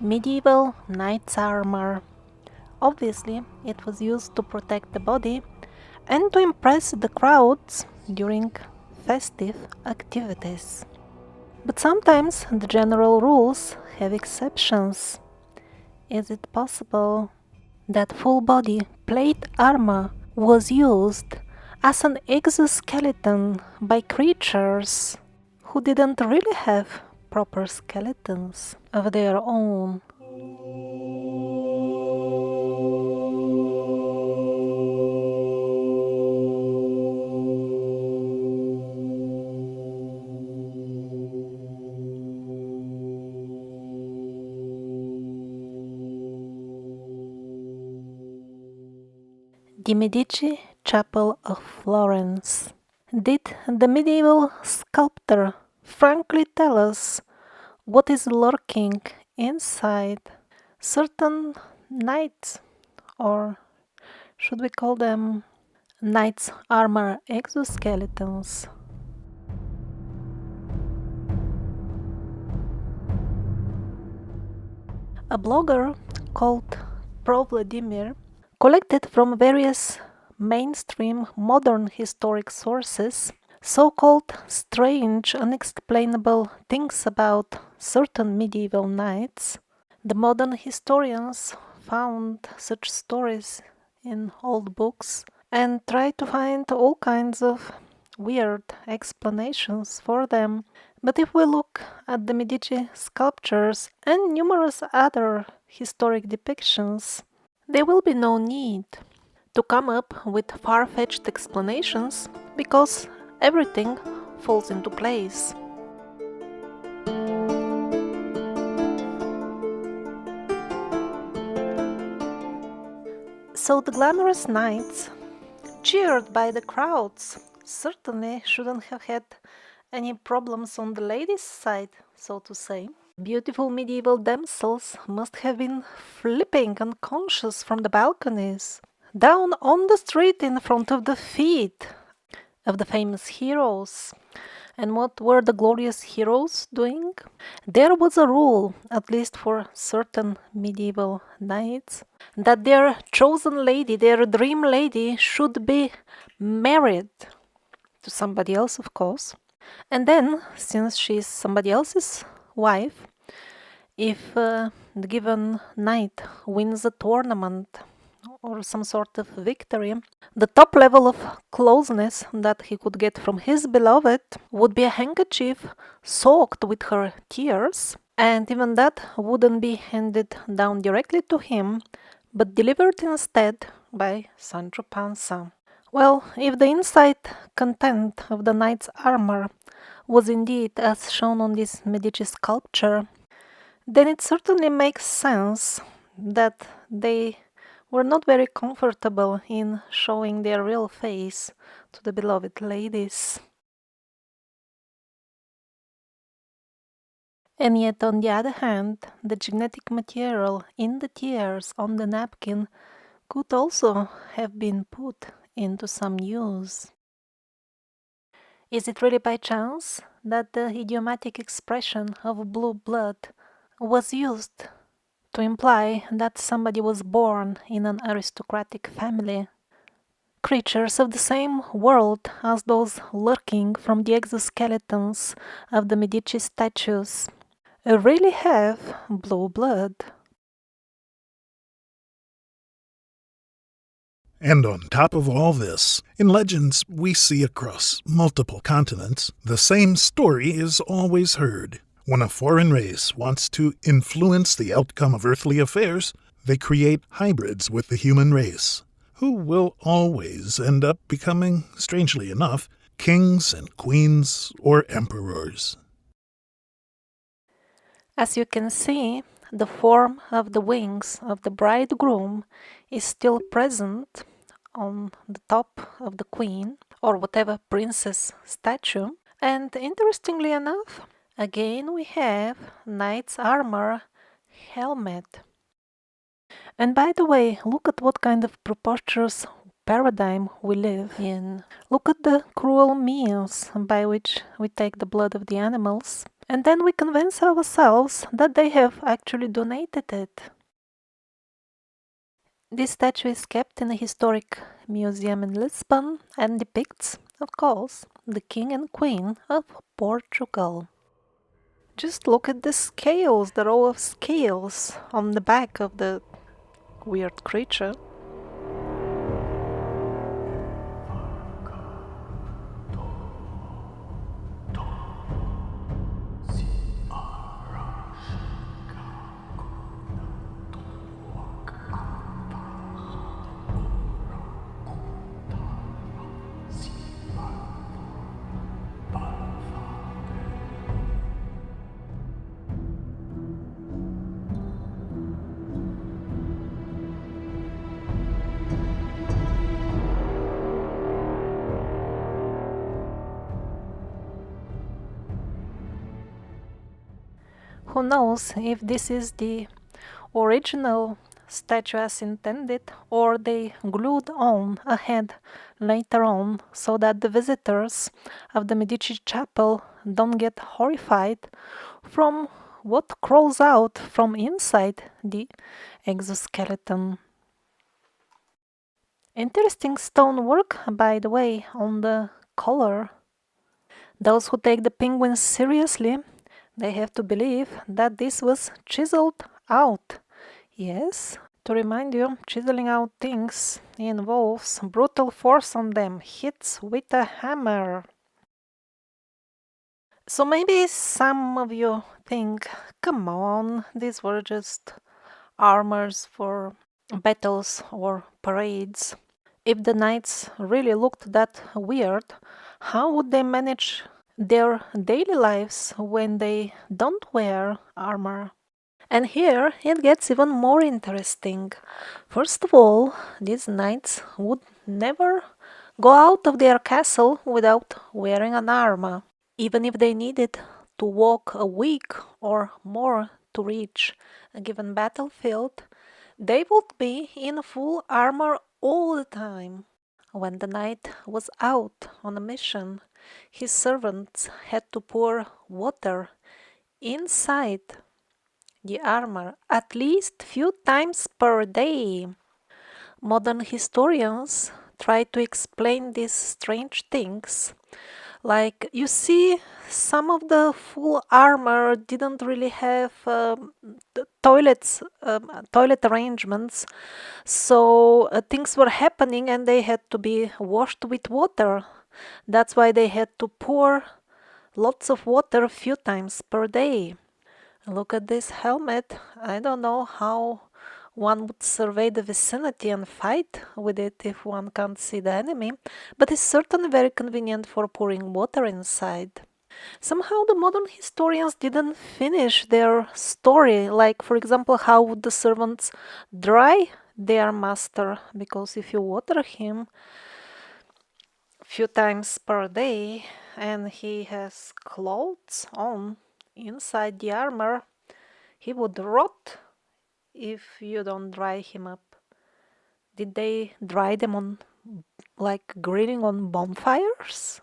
Medieval knight's armor. Obviously, it was used to protect the body and to impress the crowds during festive activities. But sometimes the general rules have exceptions. Is it possible that full body plate armor was used as an exoskeleton by creatures who didn't really have proper skeletons of their own? The Medici Chapel of Florence. Did the medieval sculptor frankly tell us what is lurking inside certain knights, or should we call them knights' armor exoskeletons? A blogger called Pro Vladimir collected from various mainstream modern historic sources so-called strange, unexplainable things about certain medieval knights. The modern historians found such stories in old books and tried to find all kinds of weird explanations for them. But if we look at the Medici sculptures and numerous other historic depictions, there will be no need to come up with far-fetched explanations because everything falls into place. So the glamorous knights, cheered by the crowds, certainly shouldn't have had any problems on the ladies' side, so to say. Beautiful medieval damsels must have been flipping unconscious from the balconies, down on the street in front of the feet of the famous heroes. And what were the glorious heroes doing? There was a rule, at least for certain medieval knights, that their chosen lady, their dream lady, should be married to somebody else, of course. And then, since she's somebody else's wife, if the given knight wins a tournament or some sort of victory, the top level of closeness that he could get from his beloved would be a handkerchief soaked with her tears, and even that wouldn't be handed down directly to him, but delivered instead by Sancho Panza. Well, if the inside content of the knight's armor was indeed as shown on this Medici sculpture, then it certainly makes sense that they were not very comfortable in showing their real face to the beloved ladies. And yet, on the other hand, the genetic material in the tears on the napkin could also have been put into some use. Is it really by chance that the idiomatic expression of blue blood was used to imply that somebody was born in an aristocratic family? Creatures of the same world as those lurking from the exoskeletons of the Medici statues really have blue blood. And on top of all this, in legends we see across multiple continents, the same story is always heard. When a foreign race wants to influence the outcome of earthly affairs, they create hybrids with the human race, who will always end up becoming, strangely enough, kings and queens or emperors. As you can see, the form of the wings of the bridegroom is still present on the top of the queen or whatever princess statue. And interestingly enough, again we have knight's armor helmet. And by the way, look at what kind of preposterous paradigm we live in. Look at the cruel means by which we take the blood of the animals, And then we convince ourselves that they have actually donated it. This statue is kept in a historic museum in Lisbon and depicts, of course, the king and queen of Portugal. Just look at the scales, the row of scales on the back of the weird creature. Who knows if this is the original statue as intended, or they glued on a head later on so that the visitors of the Medici chapel don't get horrified from what crawls out from inside the exoskeleton. Interesting stonework, by the way, on the collar. Those who take the penguins seriously, they have to believe that this was chiseled out. Yes, to remind you, chiseling out things involves brutal force on them, hits with a hammer. So maybe some of you think, come on, these were just armors for battles or parades. If the knights really looked that weird, how would they manage their daily lives when they don't wear armor? And here it gets even more interesting. First of all, these knights would never go out of their castle without wearing an armor, even if they needed to walk a week or more to reach a given battlefield. They would be in full armor all the time. When the knight was out on a mission, his servants had to pour water inside the armor at least few times per day. Modern historians try to explain these strange things. Like, you see, some of the full armor didn't really have toilet arrangements, so things were happening and they had to be washed with water. That's why they had to pour lots of water a few times per day. Look at this helmet. I don't know how one would survey the vicinity and fight with it if one can't see the enemy, but it's certainly very convenient for pouring water inside. Somehow the modern historians didn't finish their story, like, for example, how would the servants dry their master, because if you water him a few times per day and he has clothes on inside the armor, he would rot if you don't dry him up. Did they dry them on, like, grilling on bonfires?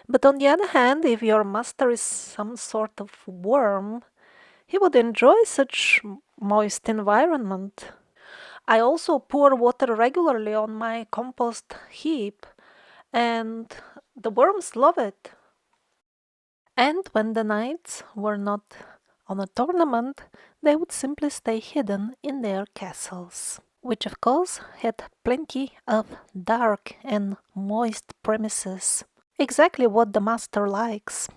But on the other hand, if your master is some sort of worm, he would enjoy such moist environment. I also pour water regularly on my compost heap, and the worms love it. And when the knights were not on a tournament, they would simply stay hidden in their castles, which of course had plenty of dark and moist premises. Exactly what the master likes.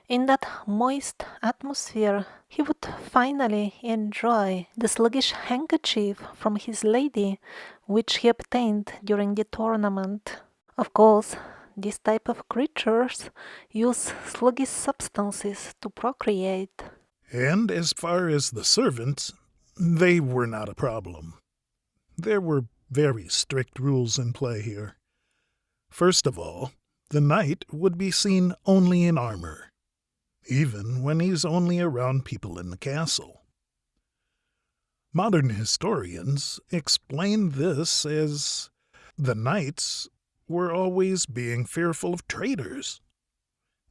In that moist atmosphere, he would finally enjoy the sluggish handkerchief from his lady, which he obtained during the tournament. Of course, this type of creatures use sluggish substances to procreate. And as far as the servants, they were not a problem. There were very strict rules in play here. First of all, the knight would be seen only in armor, even when he's only around people in the castle. Modern historians explain this as the knights were always being fearful of traitors,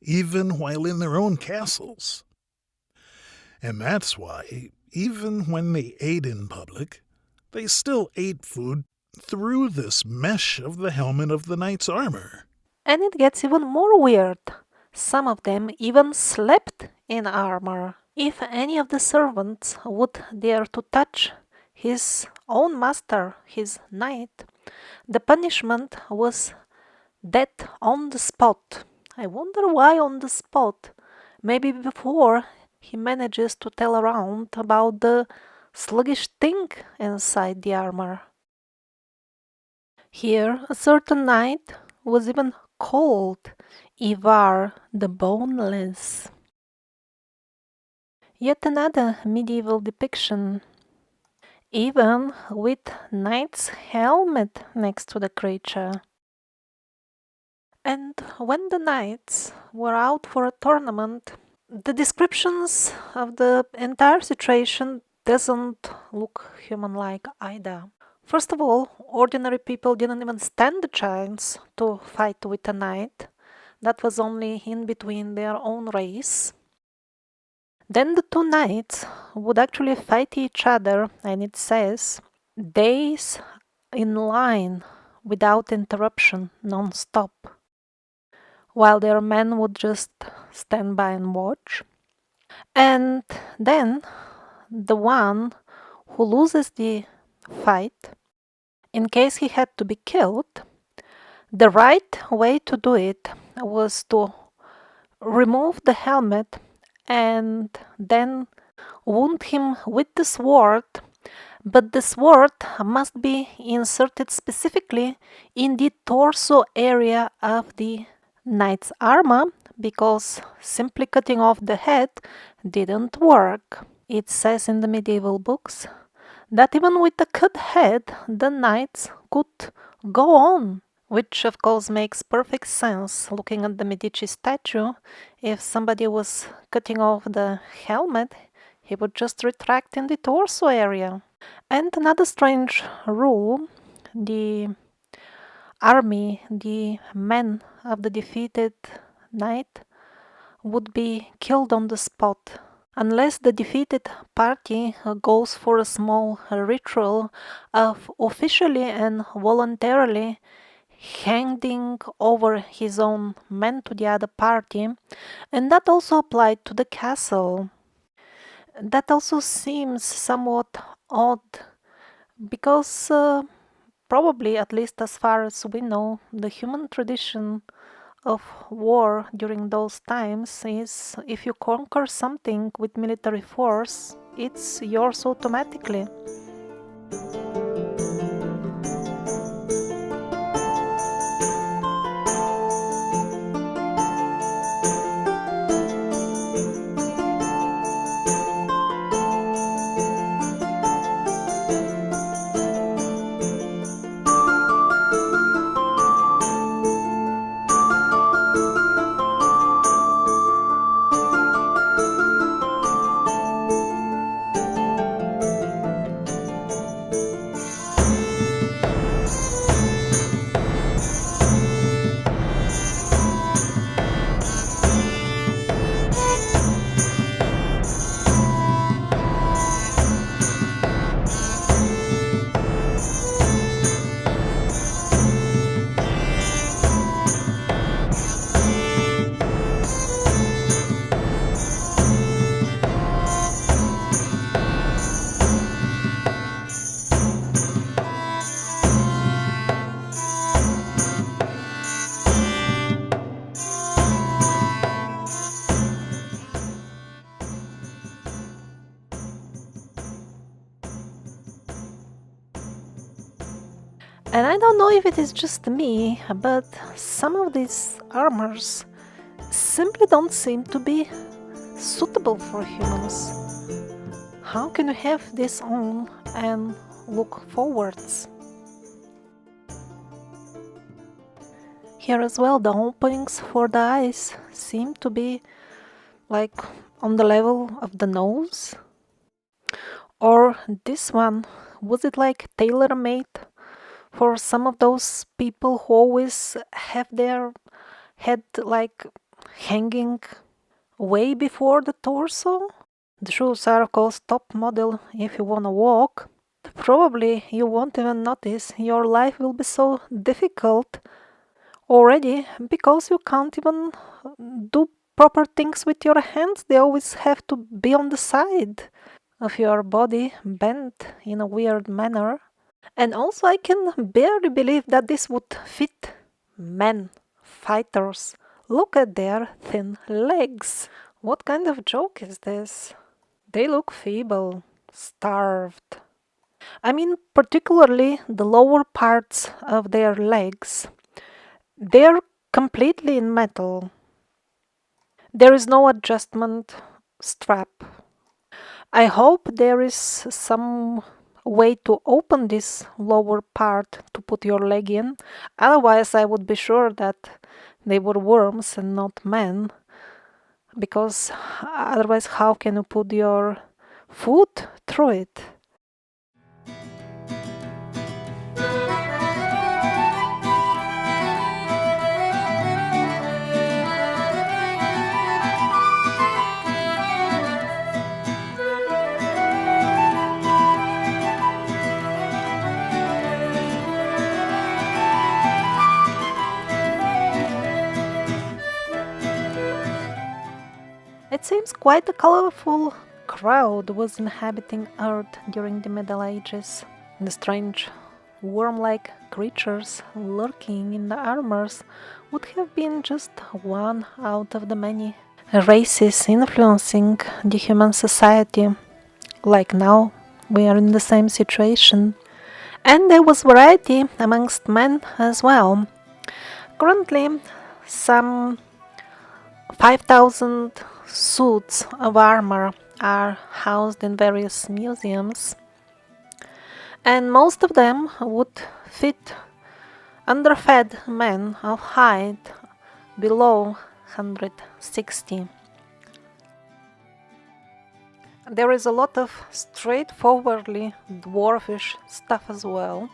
even while in their own castles. And that's why, even when they ate in public, they still ate food through this mesh of the helmet of the knight's armor. And it gets even more weird. Some of them even slept in armor. If any of the servants would dare to touch his own master, his knight, the punishment was death on the spot. I wonder why on the spot. Maybe before he manages to tell around about the sluggish thing inside the armor. Here, a certain knight was even called Ivar the Boneless. Yet another medieval depiction, even with knight's helmet next to the creature. And when the knights were out for a tournament, the descriptions of the entire situation doesn't look human-like either. First of all, ordinary people didn't even stand the chance to fight with a knight. That was only in between their own race. Then the two knights would actually fight each other, and it says, days in line without interruption, non-stop, while their men would just stand by and watch. And then the one who loses the fight, in case he had to be killed, the right way to do it was to remove the helmet and then wound him with the sword, but the sword must be inserted specifically in the torso area of the knight's armor, because simply cutting off the head didn't work. It says in the medieval books that even with a cut head, the knights could go on, which of course makes perfect sense looking at the Medici statue. If somebody was cutting off the helmet, he would just retract in the torso area. And another strange rule, the army, the men of the defeated knight, would be killed on the spot, unless the defeated party goes for a small ritual of officially and voluntarily handing over his own men to the other party, and that also applied to the castle. That also seems somewhat odd, because probably, at least as far as we know, the human tradition of war during those times is if you conquer something with military force, it's yours automatically. And I don't know if it is just me, but some of these armors simply don't seem to be suitable for humans. How can you have this on and look forwards? Here as well, the openings for the eyes seem to be like on the level of the nose. Or this one, was it like tailor-made for some of those people who always have their head like hanging way before the torso? The shoes are of course top model if you wanna walk. Probably you won't even notice your life will be so difficult already because you can't even do proper things with your hands. They always have to be on the side of your body, bent in a weird manner. And also, I can barely believe that this would fit men, fighters. Look at their thin legs. What kind of joke is this? They look feeble, starved. I mean, particularly the lower parts of their legs. They're completely in metal. There is no adjustment strap. I hope there is some way to open this lower part to put your leg in. Otherwise, I would be sure that they were worms and not men. Because otherwise, how can you put your foot through it? It seems quite a colorful crowd was inhabiting Earth during the Middle Ages. The strange worm-like creatures lurking in the armors would have been just one out of the many races influencing the human society. Like now, we are in the same situation. And there was variety amongst men as well. Currently, some 5,000 suits of armor are housed in various museums, and most of them would fit underfed men of height below 160. There is a lot of straightforwardly dwarfish stuff as well.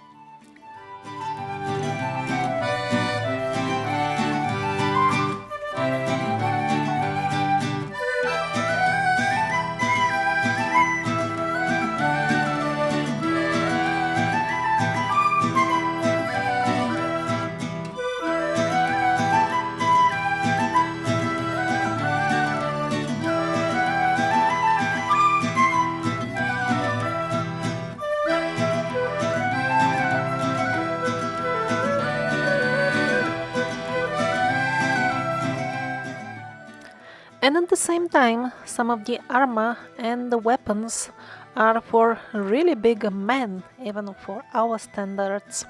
And at the same time, some of the armor and the weapons are for really big men, even for our standards.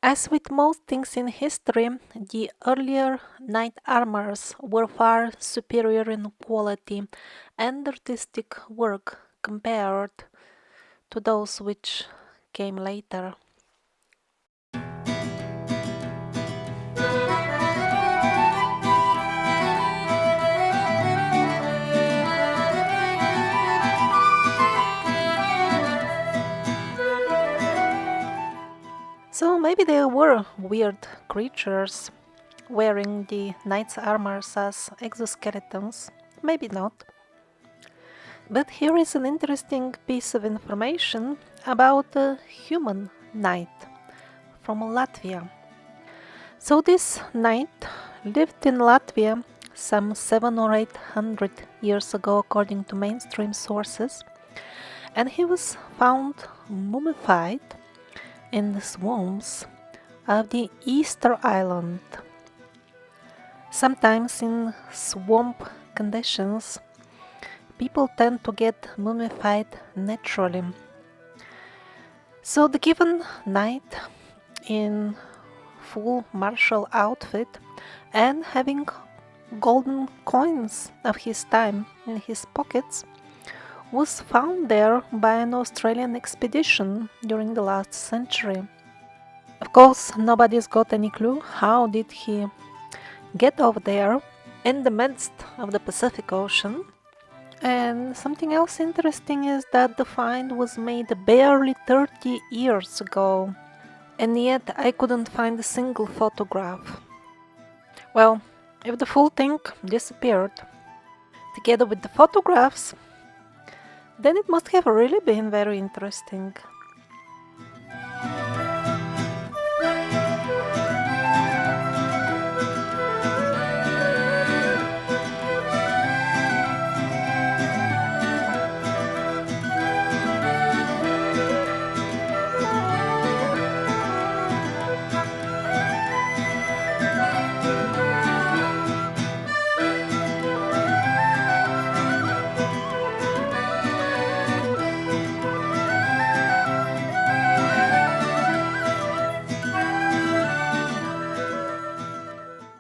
As with most things in history, the earlier knight armors were far superior in quality and artistic work compared to those which came later. So maybe there were weird creatures wearing the knight's armors as exoskeletons, maybe not. But here is an interesting piece of information about a human knight from Latvia. So this knight lived in Latvia some 700 or 800 years ago according to mainstream sources, and he was found mummified in the swamps of the Easter Island. Sometimes in swamp conditions, people tend to get mummified naturally. So the given knight, in full martial outfit and having golden coins of his time in his pockets, was found there by an Australian expedition during the last century. Of course, nobody's got any clue how did he get over there in the midst of the Pacific Ocean. And something else interesting is that the find was made barely 30 years ago, and yet I couldn't find a single photograph. Well, if the full thing disappeared together with the photographs, then it must have really been very interesting.